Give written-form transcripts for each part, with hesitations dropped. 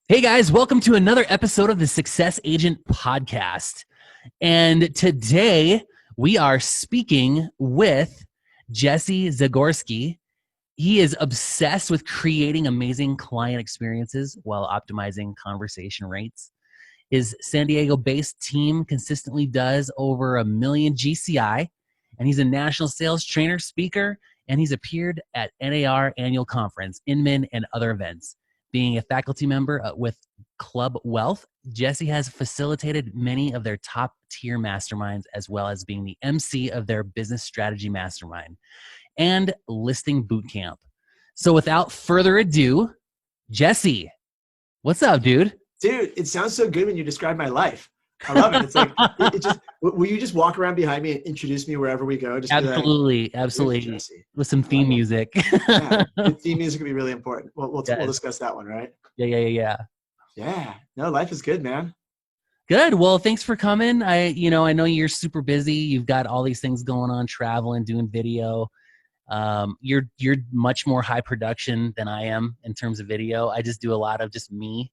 Hey guys, welcome to another episode of the Success Agent Podcast. And today we are speaking with Jesse Zagorsky. He is obsessed with creating amazing client experiences while optimizing conversation rates. His San Diego-based team consistently does over 1 million GCI, and he's a national sales trainer, speaker, and he's appeared at NAR Annual Conference, Inman, and other events. Being a faculty member with Club Wealth, Jesse has facilitated many of their top-tier masterminds, as well as being the MC of their Business Strategy Mastermind and Listing Bootcamp. So without further ado, Jesse, what's up, dude? Dude, it sounds so good when you describe my life. I love it. It's like, will you just walk around behind me and introduce me wherever we go? Just absolutely. With some theme music. Yeah, the theme music would be really important. We'll discuss that one, right? Yeah. Yeah. No, life is good, man. Good. Well, thanks for coming. I know you're super busy. You've got all these things going on, traveling, doing video. You're much more high production than I am in terms of video. I just do a lot of just me.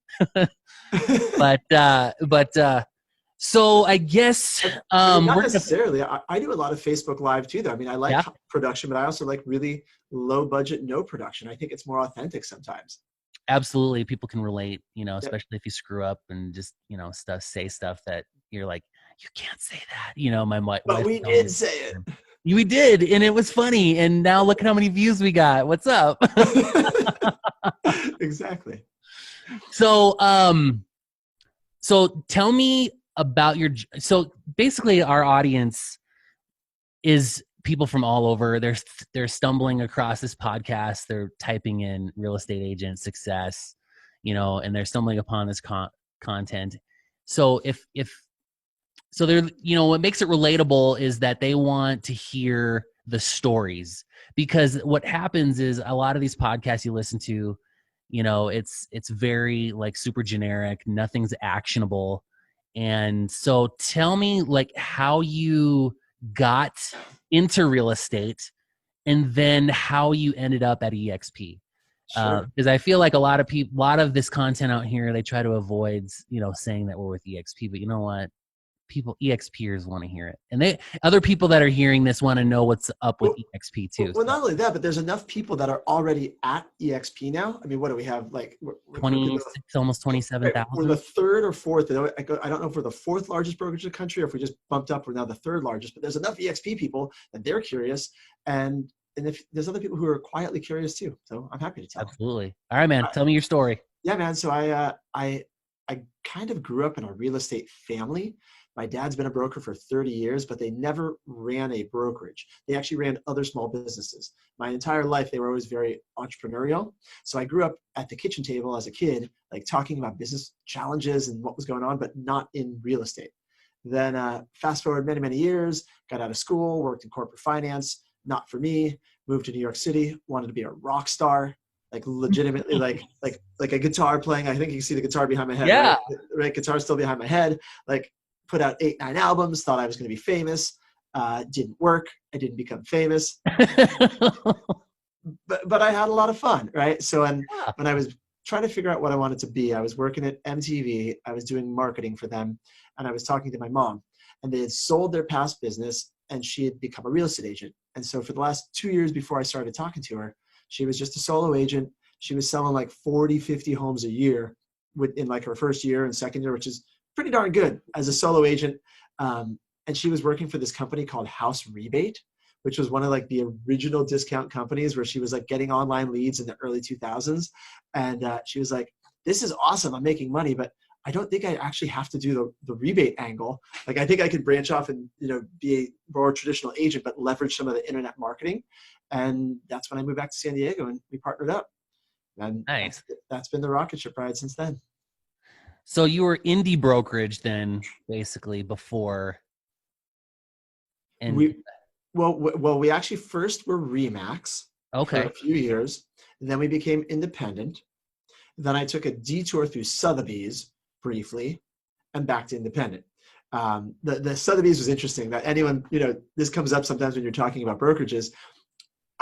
So I guess not necessarily. I do a lot of Facebook Live too, though. I mean, I like production, but I also like really low budget, no production. I think it's more authentic sometimes. Absolutely, people can relate. Especially if you screw up and just say stuff that you're like, you can't say that. My wife. But we did say it. We did, and it was funny. And now look at how many views we got. What's up? Exactly. So tell me about so basically our audience is people from all over. They're stumbling across this podcast. They're typing in real estate agent success, and they're stumbling upon this content. So so they're, what makes it relatable is that they want to hear the stories, because what happens is a lot of these podcasts you listen to, it's very like super generic, nothing's actionable. And so tell me like how you got into real estate and then how you ended up at EXP. Sure. Because I feel like a lot of this content out here, they try to avoid, saying that we're with EXP, but you know what? EXPers want to hear it. And other people that are hearing this want to know what's up with EXP too. Well, not only that, but there's enough people that are already at EXP now. I mean, what do we have? Like 26, almost 27,000. We're the third or fourth. I don't know if we're the fourth largest brokerage in the country or if we just bumped up, we're now the third largest, but there's enough EXP people that they're curious. And if there's other people who are quietly curious too. So I'm happy to tell. Absolutely. All right, man. Tell me your story. Yeah, man. So I kind of grew up in a real estate family. My dad's been a broker for 30 years, but they never ran a brokerage. They actually ran other small businesses. My entire life, they were always very entrepreneurial. So I grew up at the kitchen table as a kid, like talking about business challenges and what was going on, but not in real estate. Then fast forward many, many years, got out of school, worked in corporate finance, not for me, moved to New York City, wanted to be a rock star, like legitimately like a guitar playing. I think you can see the guitar behind my head. Yeah. Right? Guitar still behind my head. Like, put out 8-9 albums, thought I was going to be famous. Didn't work. I didn't become famous. but I had a lot of fun, right? So when I was trying to figure out what I wanted to be, I was working at MTV. I was doing marketing for them, and I was talking to my mom. And they had sold their past business, and she had become a real estate agent. And so for the last 2 years before I started talking to her, she was just a solo agent. She was selling like 40, 50 homes a year in like her first year and second year, which is pretty darn good as a solo agent. And she was working for this company called House Rebate, which was one of like the original discount companies where she was like getting online leads in the early 2000s. And she was like, this is awesome. I'm making money, but I don't think I actually have to do the rebate angle. Like, I think I could branch off and, be a more traditional agent, but leverage some of the internet marketing. And that's when I moved back to San Diego and we partnered up. And nice. That's been the rocket ship ride since then. So you were indie brokerage then, basically, before. And we actually first were Remax for a few years. And then we became independent. Then I took a detour through Sotheby's briefly and back to independent. The Sotheby's was interesting. That anyone, this comes up sometimes when you're talking about brokerages.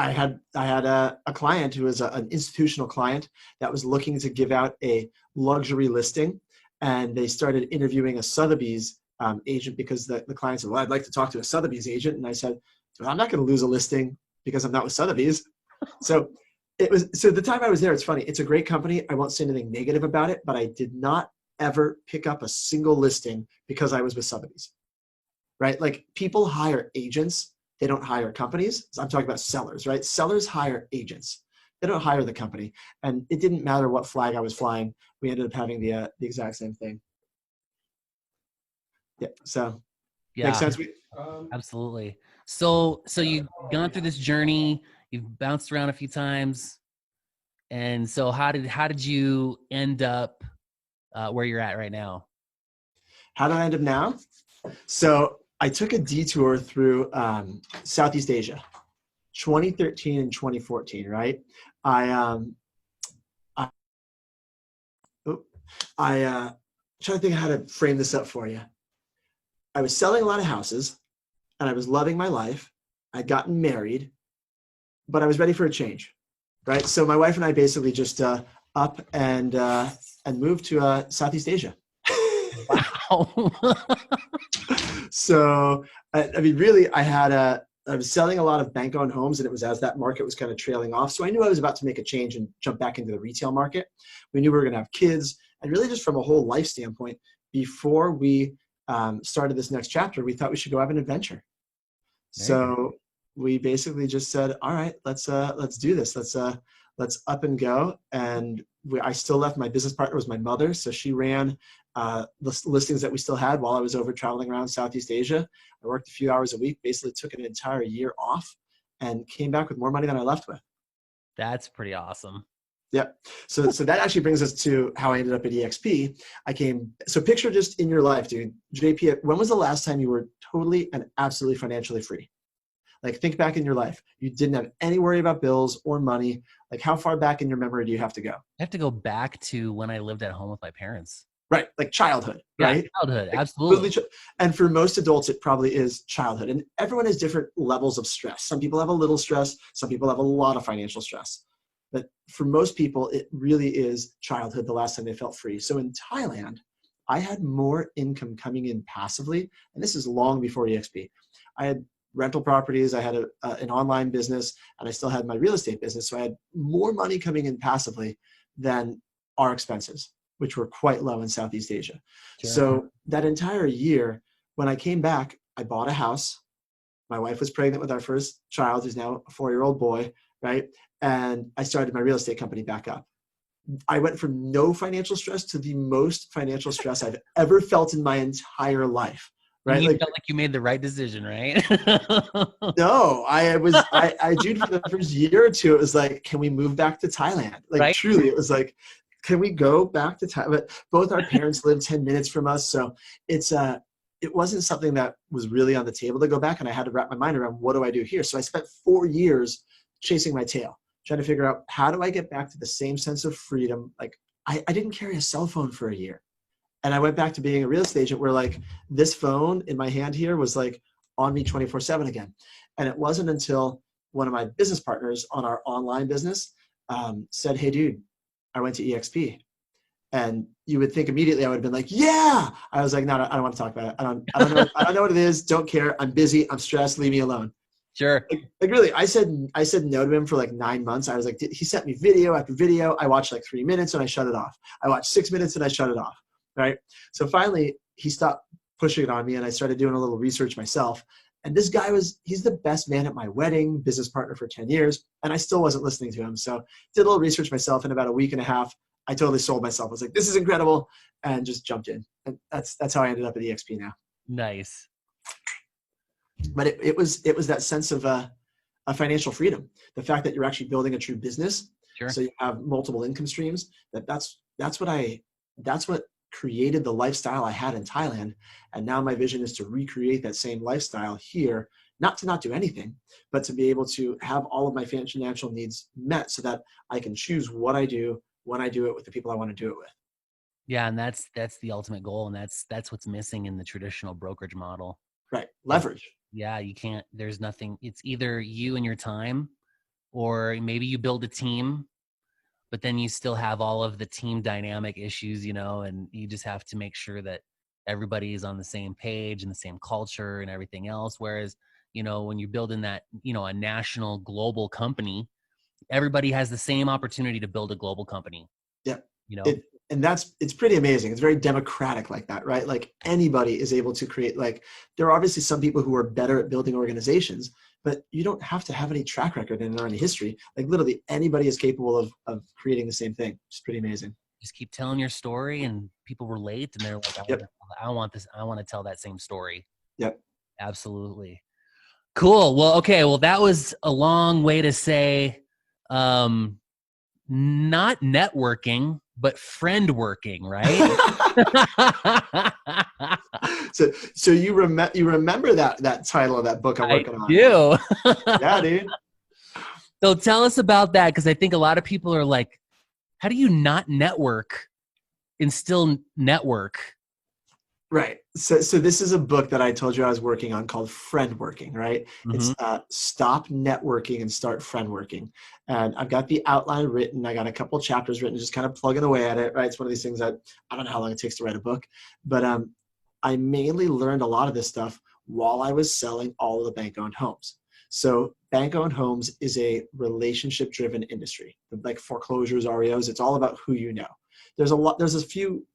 I had a client who was an institutional client that was looking to give out a luxury listing, and they started interviewing a Sotheby's agent because the client said, well, I'd like to talk to a Sotheby's agent. And I said, well, I'm not going to lose a listing because I'm not with Sotheby's. So the time I was there, it's funny. It's a great company. I won't say anything negative about it, but I did not ever pick up a single listing because I was with Sotheby's, right? Like people hire agents. They don't hire companies. I'm talking about sellers, right? Sellers hire agents. They don't hire the company. And it didn't matter what flag I was flying. We ended up having the exact same thing. Yeah. So makes Yeah, sense. absolutely. So you've gone through this journey, you've bounced around a few times. And so how did you end up where you're at right now? How did I end up now? So I took a detour through Southeast Asia, 2013 and 2014, right? I trying to think of how to frame this up for you. I was selling a lot of houses and I was loving my life. I'd gotten married, but I was ready for a change, right? So my wife and I basically just up and moved to Southeast Asia. Wow. So, I mean, really, I was selling a lot of bank-owned homes, and it was as that market was kind of trailing off. So I knew I was about to make a change and jump back into the retail market. We knew we were going to have kids, and really just from a whole life standpoint, before we started this next chapter, we thought we should go have an adventure. So we basically just said, all right, let's do this. Let's up and go. And I still left. My business partner was my mother. So she ran the listings that we still had while I was over traveling around Southeast Asia. I worked a few hours a week, basically took an entire year off and came back with more money than I left with. That's pretty awesome. Yeah. So that actually brings us to how I ended up at EXP. So picture just in your life, dude, JP, when was the last time you were totally and absolutely financially free? Like think back in your life. You didn't have any worry about bills or money. Like how far back in your memory do you have to go? I have to go back to when I lived at home with my parents. Right. Like childhood, Yeah, right? childhood. Like, absolutely. And for most adults, it probably is childhood. And everyone has different levels of stress. Some people have a little stress. Some people have a lot of financial stress. But for most people, it really is childhood, the last time they felt free. So in Thailand, I had more income coming in passively. And this is long before EXP. I had rental properties. I had an online business, and I still had my real estate business. So I had more money coming in passively than our expenses, which were quite low in Southeast Asia. Sure. So that entire year, when I came back, I bought a house. My wife was pregnant with our first child, who's now a 4-year-old boy, right? And I started my real estate company back up. I went from no financial stress to the most financial stress I've ever felt in my entire life. Right? And you felt like you made the right decision, right? No, I Jude, for the first year or two, it was like, can we move back to Thailand? Like right? truly, it was like, can we go back to Thailand? But both our parents lived 10 minutes from us. So it wasn't something that was really on the table to go back. And I had to wrap my mind around, what do I do here? So I spent 4 years chasing my tail, trying to figure out, how do I get back to the same sense of freedom? Like I didn't carry a cell phone for a year. And I went back to being a real estate agent where like this phone in my hand here was like on me 24/7 again. And it wasn't until one of my business partners on our online business said, hey dude, I went to EXP. And you would think immediately I would have been like, yeah. I was like, no, I don't want to talk about it. I don't know what it is. Don't care. I'm busy. I'm stressed. Leave me alone. Sure. Like really, I said no to him for like 9 months. I was like, he sent me video after video. I watched like 3 minutes and I shut it off. I watched 6 minutes and I shut it off. Right. So finally he stopped pushing it on me and I started doing a little research myself. And this guy he's the best man at my wedding, business partner for 10 years. And I still wasn't listening to him. So did a little research myself. In about a week and a half, I totally sold myself. I was like, this is incredible. And just jumped in. And that's how I ended up at EXP now. Nice. But it was that sense of a financial freedom. The fact that you're actually building a true business. Sure. So you have multiple income streams. That's what created the lifestyle I had in Thailand. And now my vision is to recreate that same lifestyle here, not to not do anything, but to be able to have all of my financial needs met so that I can choose what I do when I do it with the people I want to do it with. Yeah. And that's the ultimate goal. And that's what's missing in the traditional brokerage model. Right. Leverage. Yeah. You can't, there's nothing. It's either you and your time or maybe you build a team, but then you still have all of the team dynamic issues, and you just have to make sure that everybody is on the same page and the same culture and everything else. Whereas, when you're building that, a national global company, everybody has the same opportunity to build a global company. Yeah. you know It's pretty amazing. It's very democratic like that, right? Like anybody is able to create, like there are obviously some people who are better at building organizations, but you don't have to have any track record and any history. Like literally anybody is capable of creating the same thing. It's pretty amazing. Just keep telling your story and people relate and they're like, Yep. I want this. I want to tell that same story. Yep. Absolutely. Cool. Well, okay. Well, that was a long way to say, not networking, but friend working, right? So you remember that title of that book I'm working on? I do. Yeah, dude. So tell us about that, because I think a lot of people are like, how do you not network and still network? Right. So this is a book that I told you I was working on called Friendworking, right? Mm-hmm. It's Stop Networking and Start Friendworking. And I've got the outline written. I got a couple chapters written, just kind of plugging away at it, right? It's one of these things that I don't know how long it takes to write a book, but I mainly learned a lot of this stuff while I was selling all of the bank-owned homes. So bank-owned homes is a relationship-driven industry. Like foreclosures, REOs, it's all about who you know. There's a few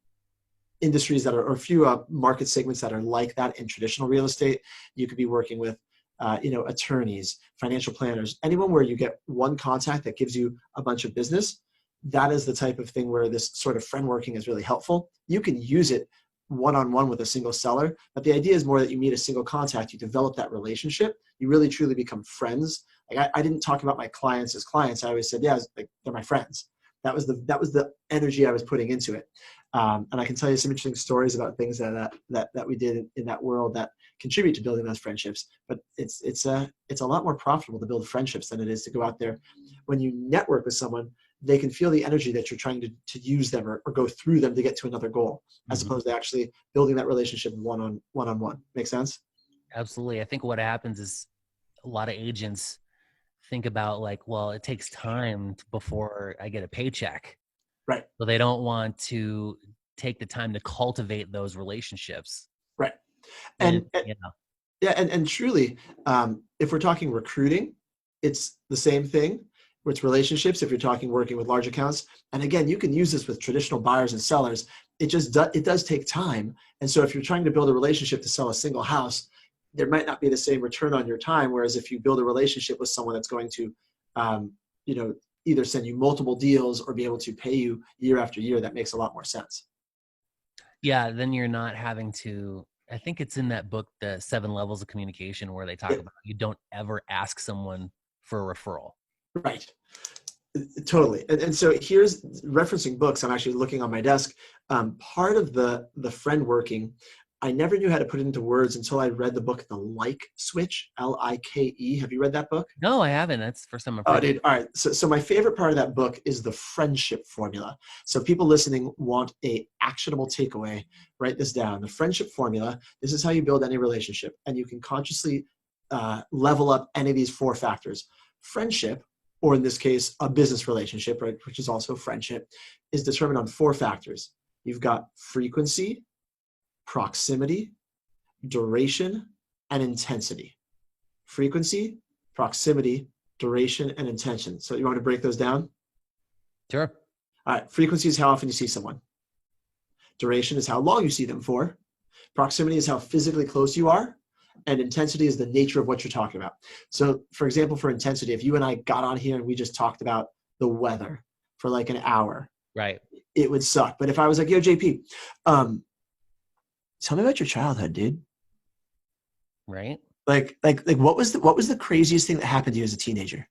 industries that are, or a few market segments that are like that in traditional real estate. You could be working with, attorneys, financial planners, anyone where you get one contact that gives you a bunch of business. That is the type of thing where this sort of friend working is really helpful. You can use it one-on-one with a single seller, but the idea is more that you meet a single contact, you develop that relationship, you really truly become friends. Like I didn't talk about my clients as clients. I always said, yeah, like they're my friends. That was the energy I was putting into it. And I can tell you some interesting stories about things that we did in that world that contribute to building those friendships. But it's a lot more profitable to build friendships than it is to go out there. When you network with someone, they can feel the energy that you're trying to use them or go through them to get to another goal, as opposed to actually building that relationship one-on-one. Make sense? Absolutely. I think what happens is a lot of agents think about like, well, it takes time before I get a paycheck. Right. So they don't want to take the time to cultivate those relationships. Right. And truly, if we're talking recruiting, it's the same thing. With relationships, if you're talking working with large accounts, and again, you can use this with traditional buyers and sellers. It does take time. And so if you're trying to build a relationship to sell a single house, there might not be the same return on your time. Whereas if you build a relationship with someone that's going to, either send you multiple deals or be able to pay you year after year, that makes a lot more sense. Yeah, then you're not having to, I think it's in that book, The 7 Levels of Communication, where they talk about you don't ever ask someone for a referral. Right. Totally. And so here's referencing books. I'm actually looking on my desk. Part of the friend working, I never knew how to put it into words until I read the book, The Like Switch, Like. Have you read that book? No, I haven't. That's the first time I've Oh, heard dude. All right. So my favorite part of that book is the friendship formula. So people listening want a actionable takeaway. Write this down. The friendship formula. This is how you build any relationship, and you can consciously level up any of these 4 factors. Friendship, or in this case, a business relationship, right, which is also friendship, is determined on 4 factors. You've got frequency, proximity, duration, and intensity. Frequency, proximity, duration, and intention. So you want to break those down? Sure. All right. Frequency is how often you see someone. Duration is how long you see them for. Proximity is how physically close you are. And intensity is the nature of what you're talking about. So for example, for intensity, if you and I got on here and we just talked about the weather for like an hour, right, it would suck. But if I was like, yo, JP, tell me about your childhood, dude. Right. Like what was the craziest thing that happened to you as a teenager?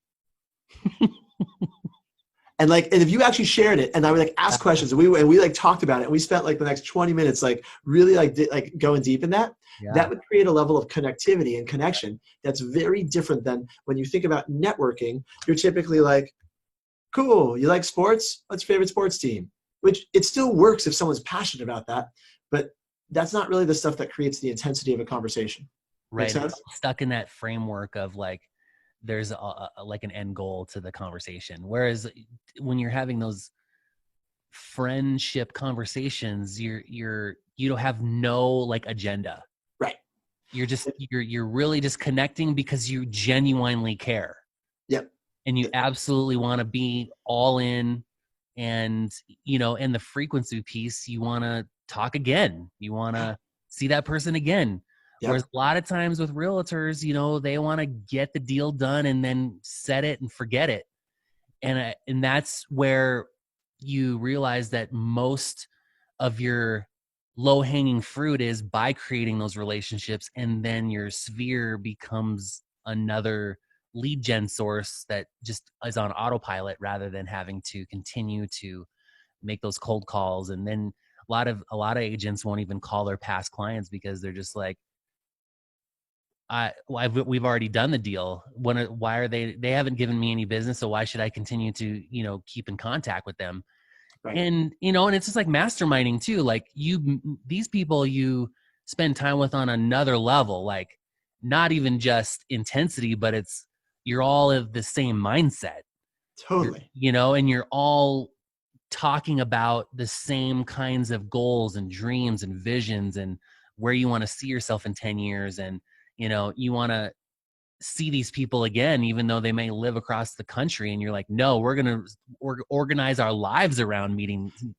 And if you actually shared it, and I would like ask questions, and we like talked about it, and we spent like the next 20 minutes like really like going deep in that. Yeah. That would create a level of connectivity and connection that's very different than when you think about networking. You're typically like, cool, you like sports? What's your favorite sports team? Which it still works if someone's passionate about that, but that's not really the stuff that creates the intensity of a conversation. Right. Stuck in that framework of like there's like an end goal to the conversation. Whereas when you're having those friendship conversations, you don't have no like agenda. Right. You're really just connecting because you genuinely care. Yep. And you absolutely want to be all in, and and the frequency piece, you want to talk again. You want to see that person again. Yep. Whereas a lot of times with realtors, they want to get the deal done and then set it and forget it. And that's where you realize that most of your low-hanging fruit is by creating those relationships, and then your sphere becomes another lead gen source that just is on autopilot rather than having to continue to make those cold calls. And then a lot of agents won't even call their past clients because they're just like, we've already done the deal. Why are they haven't given me any business, so why should I continue to keep in contact with them? Right. And and it's just like masterminding too. Like these people you spend time with on another level, like not even just intensity, but you're all of the same mindset. Totally. And you're all talking about the same kinds of goals and dreams and visions and where you want to see yourself in 10 years. And, you want to see these people again, even though they may live across the country. And you're like, no, we're going to organize our lives around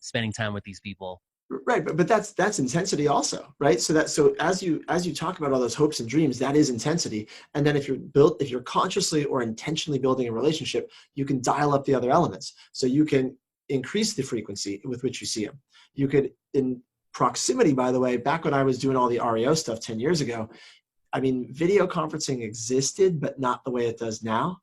spending time with these people. Right. But that's intensity also, right? So as you talk about all those hopes and dreams, that is intensity. And then if you're consciously or intentionally building a relationship, you can dial up the other elements. So you can increase the frequency with which you see them. You could, in proximity, by the way, back when I was doing all the REO stuff 10 years ago, I mean, video conferencing existed, but not the way it does now,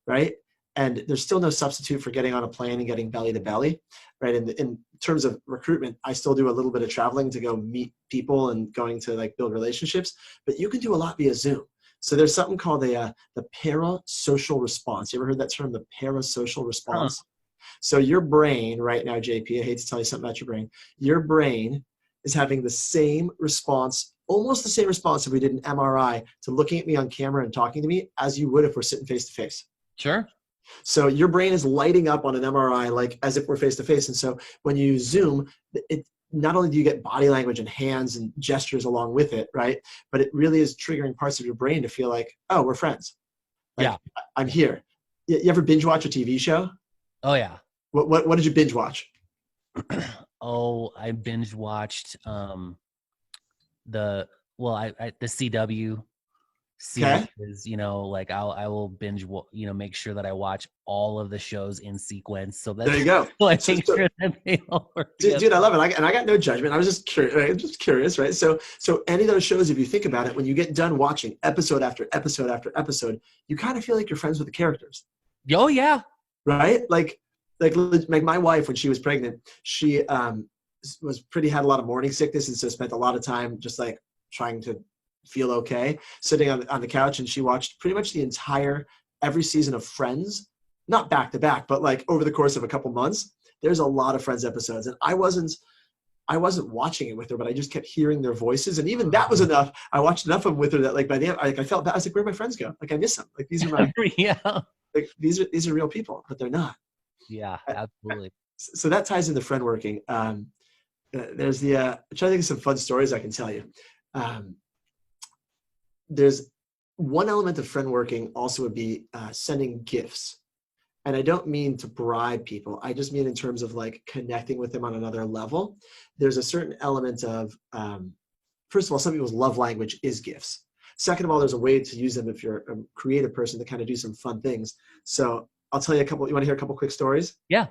right? And there's still no substitute for getting on a plane and getting belly to belly, right? In terms of recruitment, I still do a little bit of traveling to go meet people and going to like build relationships, but you can do a lot via Zoom. So there's something called the Parasocial Response. You ever heard that term, the Parasocial Response? So your brain right now, JP, I hate to tell you something about your brain. Your brain is having the same response, almost the same response if we did an MRI to looking at me on camera and talking to me as you would if we're sitting face to face. Sure. So your brain is lighting up on an MRI like as if we're face to face. And so when you Zoom, it not only do you get body language and hands and gestures along with it, right? But it really is triggering parts of your brain to feel like, oh, we're friends. Like, yeah. I'm here. You ever binge watch a TV show? Oh yeah. What did you binge watch? I binge watched the CW series. Like I will binge, make sure that I watch all of the shows in sequence. So that's, there you go. Sure that they all work dude, I love it. And I got no judgment. I was just curious, right? So any of those shows, if you think about it, when you get done watching episode after episode after episode, you kind of feel like you're friends with the characters. Oh yeah. Right? Like my wife, when she was pregnant, she had a lot of morning sickness, and so spent a lot of time just like trying to feel okay, sitting on the couch, and she watched pretty much every season of Friends, not back to back, but like over the course of a couple months. There's a lot of Friends episodes, and I wasn't watching it with her, but I just kept hearing their voices, and even that was enough. I watched enough of them with her that like by the end, I felt bad. I was like, where'd my friends go? Like I miss them. Like these are my yeah. Like these are real people, but they're not. Yeah, absolutely. So that ties into friendworking. There's I'm trying to think of some fun stories I can tell you. There's one element of friendworking also would be sending gifts. And I don't mean to bribe people. I just mean in terms of like connecting with them on another level. There's a certain element of, first of all, some people's love language is gifts. Second of all, there's a way to use them if you're a creative person to kind of do some fun things. So I'll tell you you want to hear a couple quick stories? Yeah.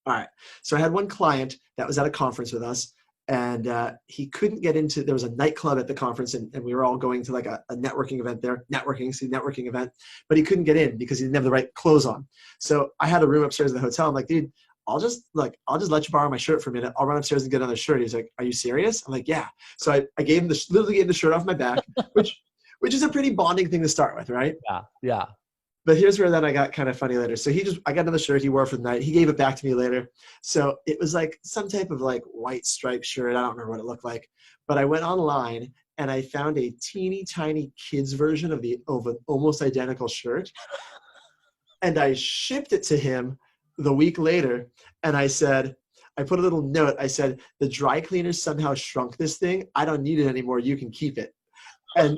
All right. So I had one client that was at a conference with us, and he couldn't get into, there was a nightclub at the conference, and we were all going to like a networking event there, networking event, but he couldn't get in because he didn't have the right clothes on. So I had a room upstairs in the hotel. I'm like, dude, I'll just let you borrow my shirt for a minute. I'll run upstairs and get another shirt. He was like, are you serious? I'm like, yeah. So I literally gave him the shirt off my back, which is a pretty bonding thing to start with, right? Yeah. Yeah. But here's where then I got kind of funny later. So I got another shirt he wore for the night. He gave it back to me later. So it was like some type of like white striped shirt. I don't remember what it looked like. But I went online and I found a teeny tiny kid's version of an almost identical shirt. And I shipped it to him the week later. And I put a little note. I said, the dry cleaner somehow shrunk this thing. I don't need it anymore. You can keep it. And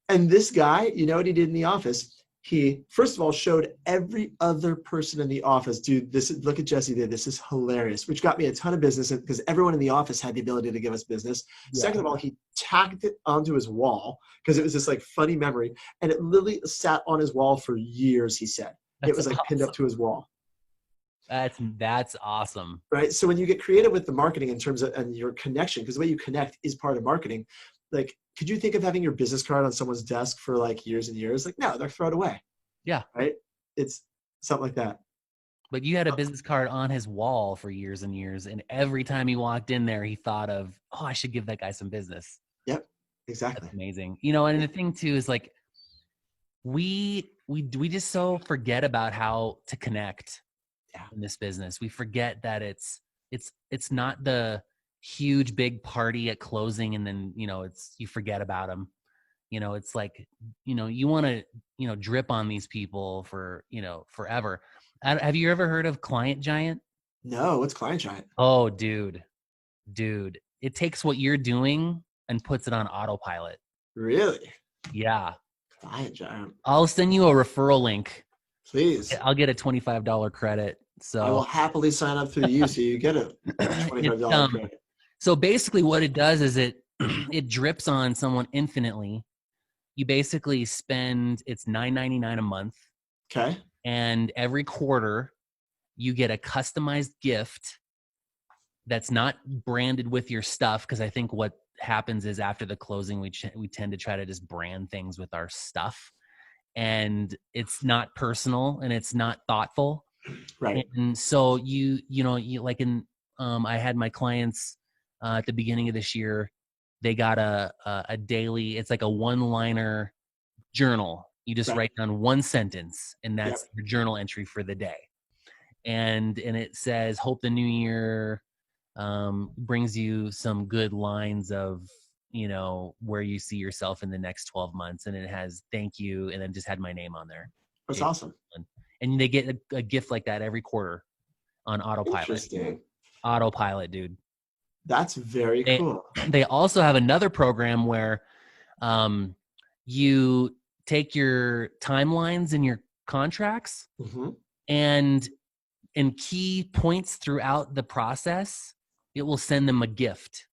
this guy, you know what he did in the office? He, first of all, showed every other person in the office, dude, look at Jesse did. This is hilarious, which got me a ton of business because everyone in the office had the ability to give us business. Yeah. Second of all, he tacked it onto his wall because it was this like funny memory. And it literally sat on his wall for years, he said. It was like pinned up to his wall. That's awesome. Right. So when you get creative with the marketing in terms of, and your connection, because the way you connect is part of marketing. Like, could you think of having your business card on someone's desk for like years and years? Like, no, they're thrown away. Yeah. Right. It's something like that. But you had a business card on his wall for years and years. And every time he walked in there, he thought of, oh, I should give that guy some business. Yep. Exactly. That's amazing. You know, and the thing too is like, we just so forget about how to connect in this business. We forget that it's not the huge big party at closing and then, you know, you forget about them. You know, it's like, you know, you want to, you know, drip on these people for, you know, forever. Have you ever heard of Client Giant? No, what's Client Giant? Oh, dude, it takes what you're doing and puts it on autopilot. Really? Yeah. Client Giant. I'll send you a referral link. Please. I'll get a $25 credit. So I will happily sign up through you so you get a $25 credit. So basically what it does is it drips on someone infinitely. You basically spend, it's $9.99 a month. Okay. And every quarter you get a customized gift that's not branded with your stuff. Cause I think what happens is after the closing, we tend to try to just brand things with our stuff, and it's not personal and it's not thoughtful. Right. And so you like I had my clients at the beginning of this year, they got a daily, it's like a one-liner journal. You just write down one sentence and that's your journal entry for the day. And it says, hope the new year brings you some good lines of, you know, where you see yourself in the next 12 months. And it has thank you. And then just had my name on there. That's awesome. And they get a gift like that every quarter on autopilot. Interesting. Autopilot, dude. That's very cool. They also have another program where you take your timelines in your contracts and in key points throughout the process, it will send them a gift.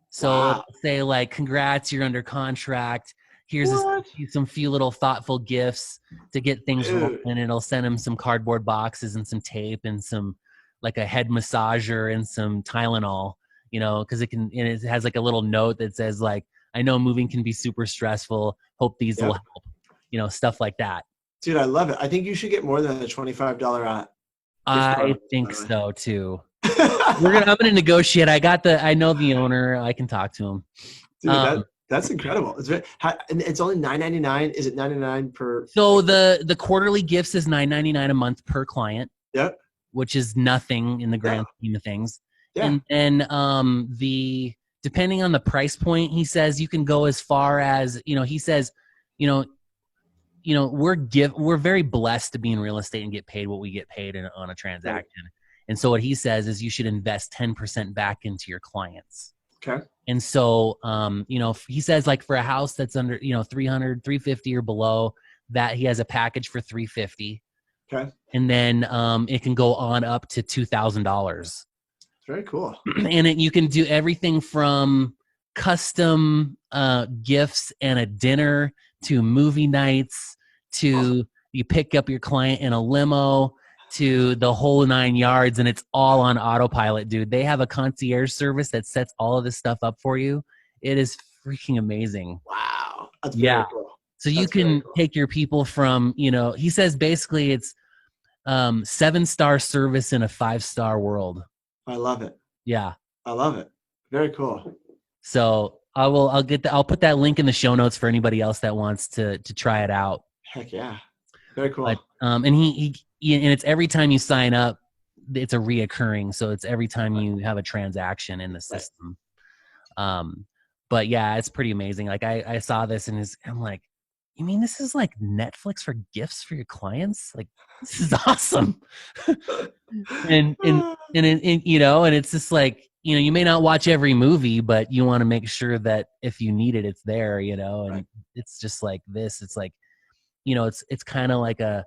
So say like, congrats, you're under contract. Here's some few little thoughtful gifts to get things rolling. And it'll send them some cardboard boxes and some tape and some like a head massager and some Tylenol, you know, because it has like a little note that says like, I know moving can be super stressful. Hope these will help, you know, stuff like that. Dude, I love it. I think you should get more than a $25 I think so too. I'm gonna negotiate. I know the owner. I can talk to him. Dude, that's incredible. It's only $9.99. Is it $9.99 per? So the quarterly gifts is $9.99 a month per client. Yep. Which is nothing in the grand scheme of things. Yeah. And depending on the price point, he says you can go as far as, you know, he says, we're very blessed to be in real estate and get paid what we get paid on a transaction. Right. And so what he says is you should invest 10% back into your clients. Okay. And so, he says like for a house that's under, 300, 350 or below, that he has a package for $350. Okay. And then it can go on up to $2,000. Very cool. And you can do everything from custom gifts and a dinner to movie nights to you pick up your client in a limo to the whole 9 yards, and it's all on autopilot, dude. They have a concierge service that sets all of this stuff up for you. It is freaking amazing. Wow. That's very cool. So you can take your people from, he says basically it's 7-star service in a 5-star world. I love it. Yeah. I love it. Very cool. So I'll put that link in the show notes for anybody else that wants to try it out. Heck yeah. Very cool. But, and and it's every time you sign up, it's a reoccurring. So it's every time you have a transaction in the system. But yeah, it's pretty amazing. Like I saw this and I'm like, you mean this is like Netflix for gifts for your clients? Like, this is awesome. and you know, and it's just like, you know, you may not watch every movie, but you want to make sure that if you need it, it's there, you know, and it's just like this. It's like, you know, it's kind of like a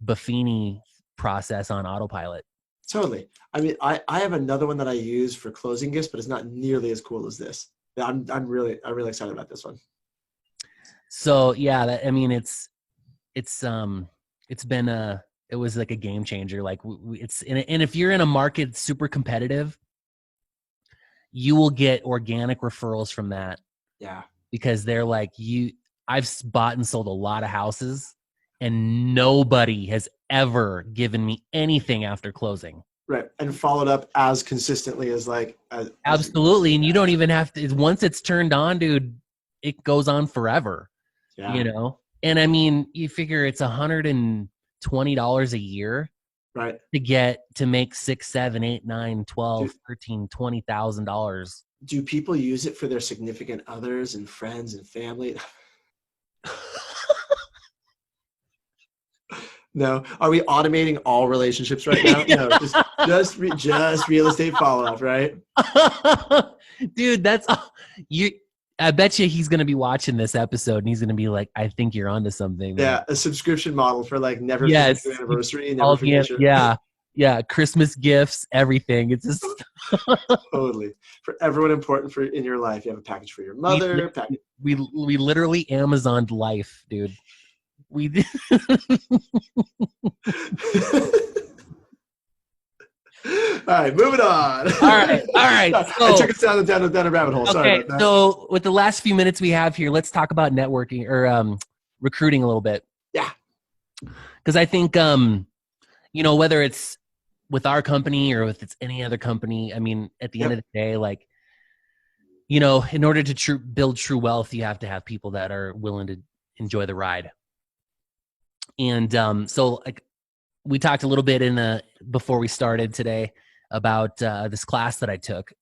Buffini process on autopilot. Totally. I mean, I have another one that I use for closing gifts, but it's not nearly as cool as this. I'm really excited about this one. So yeah, I mean, it was like a game changer. Like and if you're in a market super competitive, you will get organic referrals from that. Yeah. Because they're like, I've bought and sold a lot of houses and nobody has ever given me anything after closing. Right. And followed up as consistently as absolutely. And you don't even have to, once it's turned on, dude, it goes on forever, you know? And I mean, you figure it's $120 a year, right, to make $6, $7, $8, $9, $12, $13, $20,000. Do people use it for their significant others and friends and family? No. Are we automating all relationships right now? No, just real estate follow-up, right? Dude, that's you. I bet you he's going to be watching this episode and he's going to be like, I think you're onto something. Man. Yeah, a subscription model for like never forget your anniversary and never forget your... Yeah, Christmas gifts, everything. It's just totally for everyone important in your life. You have a package for your mother. We literally Amazoned life, dude. We did. All right, moving on. All right. So, I took us down a rabbit hole. Sorry about that. So with the last few minutes we have here, let's talk about networking or recruiting a little bit. Yeah. Because I think, you know, whether it's with our company or if it's any other company, I mean, at the end of the day, like, you know, in order to build true wealth, you have to have people that are willing to enjoy the ride. And so like we talked a little bit before we started today about this class that I took.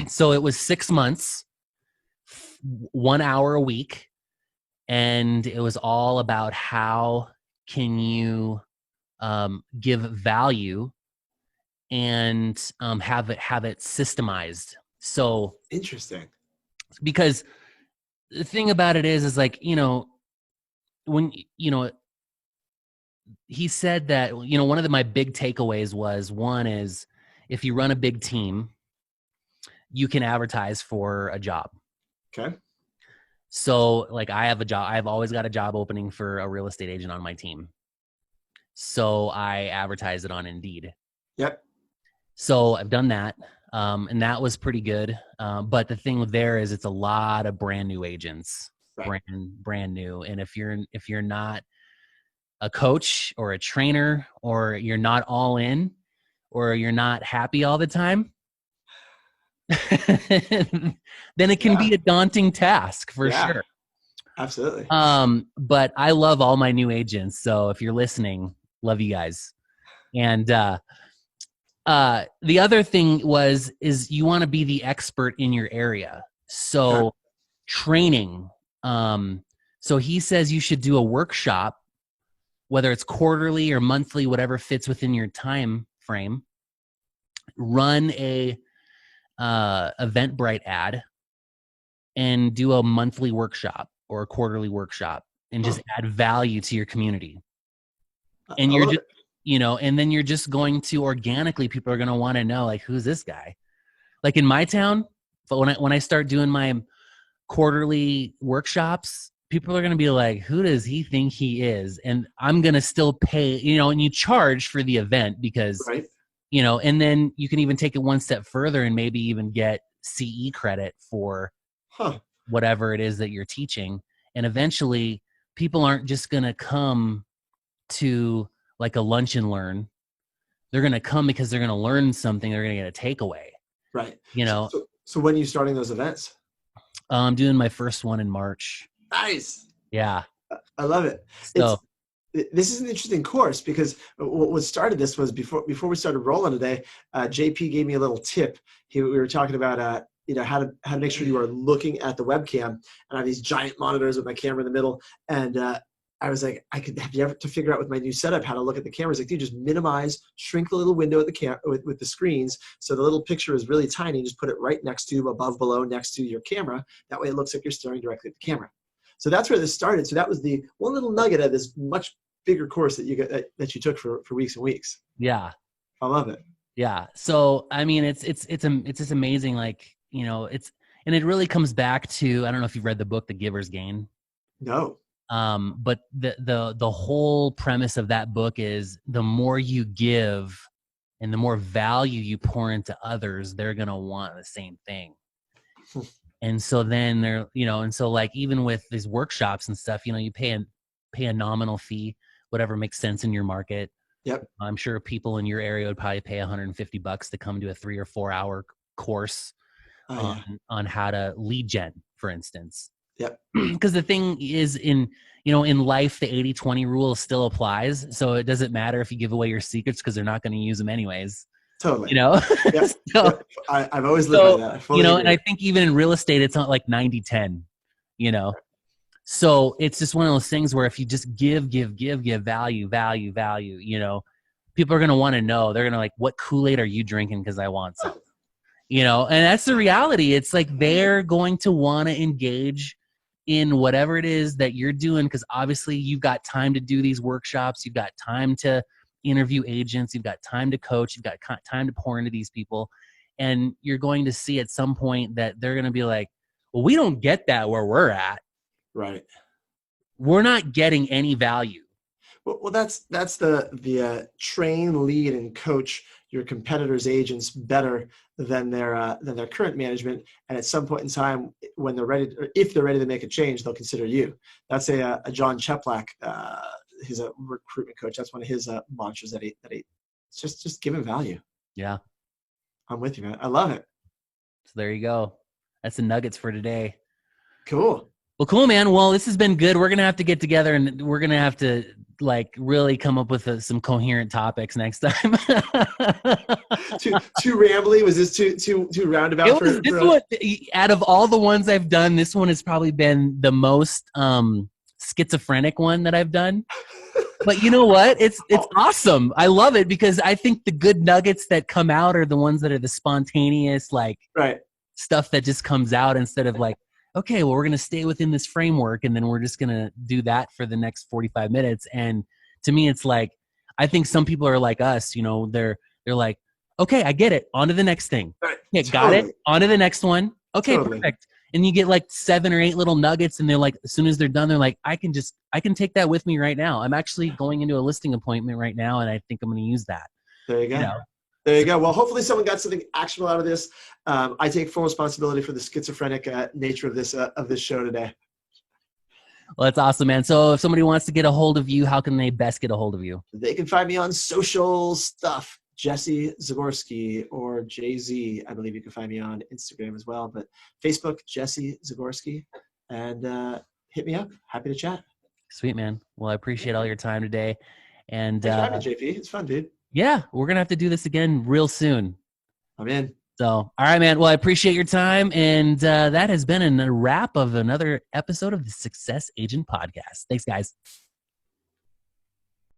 So it was 6 months, 1 hour a week. And it was all about how can you give value and have it systemized. So interesting. Because the thing about it is like, you know, when, you know, he said that, you know, one of my big takeaways was, one is if you run a big team, you can advertise for a job. Okay. So like I have a job, I've always got a job opening for a real estate agent on my team. So I advertise it on Indeed. Yep. So I've done that. And that was pretty good. But the thing there is it's a lot of brand new agents, right. brand new. And if you're not a coach or a trainer, or you're not all in, or you're not happy all the time, then it can be a daunting task for sure. Absolutely. But I love all my new agents. So if you're listening, love you guys. And the other thing is you want to be the expert in your area. So training. So he says you should do a workshop, whether it's quarterly or monthly, whatever fits within your time frame. Run a Eventbrite ad and do a monthly workshop or a quarterly workshop and just add value to your community. And you're just, you know, and then you're just going to organically, people are going to want to know, like, who's this guy? Like in my town, but when I start doing my quarterly workshops, people are going to be like, who does he think he is? And I'm going to still pay, you know, and you charge for the event because, you know, and then you can even take it one step further and maybe even get CE credit for whatever it is that you're teaching. And eventually people aren't just going to come to like a lunch and learn. They're going to come because they're going to learn something. They're going to get a takeaway. Right. You know, so when are you starting those events? I'm doing my first one in March. Nice. Yeah. I love it. So, this is an interesting course because what started this was before we started rolling today, JP gave me a little tip. We were talking about how to make sure you are looking at the webcam. And I have these giant monitors with my camera in the middle. And I was like, have you ever to figure out with my new setup how to look at the cameras? Like, dude, just minimize, shrink the little window at the with the screens, so the little picture is really tiny. Just put it right next to, above, below, next to your camera. That way, it looks like you're staring directly at the camera. So that's where this started. So that was the one little nugget of this much bigger course that you took for weeks and weeks. Yeah. I love it. Yeah. So, I mean, it's just amazing. Like, and it really comes back to, I don't know if you've read the book, The Giver's Gain. No. But the whole premise of that book is the more you give and the more value you pour into others, they're going to want the same thing. And so then and so like, even with these workshops and stuff, you pay a nominal fee, whatever makes sense in your market. Yep. I'm sure people in your area would probably pay $150 to come to a 3 or 4 hour course on how to lead gen, for instance. Yep. Because the thing is, in life, the 80-20 rule still applies. So it doesn't matter if you give away your secrets, because they're not going to use them anyways. Totally. Yep. So, I've always lived by that. And I think even in real estate, it's not like 90-10, So it's just one of those things where if you just give value, people are going to want to know. They're going to like, what Kool-Aid are you drinking? Because I want some. And that's the reality. It's like they're going to want to engage in whatever it is that you're doing, because obviously you've got time to do these workshops. You've got time to interview agents. You've got time to coach. You've got time to pour into these people. And you're going to see at some point that they're going to be like, well, we don't get that where we're at. Right. We're not getting any value. Well, that's the train, lead, and coach your competitors' agents better than their current management. And at some point in time, when they're ready, or if they're ready to make a change, they'll consider you. That's a John Cheplack. He's a recruitment coach. That's one of his mantras that he just give him value. Yeah, I'm with you, man. I love it. So there you go. That's the nuggets for today. Cool. Well, cool, man. Well, this has been good. We're going to have to get together and we're going to have to like really come up with some coherent topics next time. too rambly? Was this too roundabout? Out of all the ones I've done, this one has probably been the most schizophrenic one that I've done. But you know what? It's awesome. I love it because I think the good nuggets that come out are the ones that are the spontaneous, like stuff that just comes out instead of like, okay, well, we're going to stay within this framework and then we're just going to do that for the next 45 minutes. And to me, it's like, I think some people are like us, they're like, okay, I get it. On to the next thing. Right. Yeah, got it. On to the next one. Okay, perfect. And you get like 7 or 8 little nuggets and they're like, as soon as they're done, they're like, I can take that with me right now. I'm actually going into a listing appointment right now and I think I'm going to use that. There you go. There you go. Well, hopefully someone got something actionable out of this. I take full responsibility for the schizophrenic nature of this show today. Well, that's awesome, man. So if somebody wants to get a hold of you, how can they best get a hold of you? They can find me on social stuff, Jesse Zagorsky or JZ. I believe you can find me on Instagram as well, but Facebook, Jesse Zagorsky, and hit me up. Happy to chat. Sweet, man. Well, I appreciate all your time today. And thanks for having me, JP. It's fun, dude. Yeah, we're going to have to do this again real soon. I'm in. So, all right, man. Well, I appreciate your time. And that has been a wrap of another episode of the Success Agent Podcast. Thanks, guys.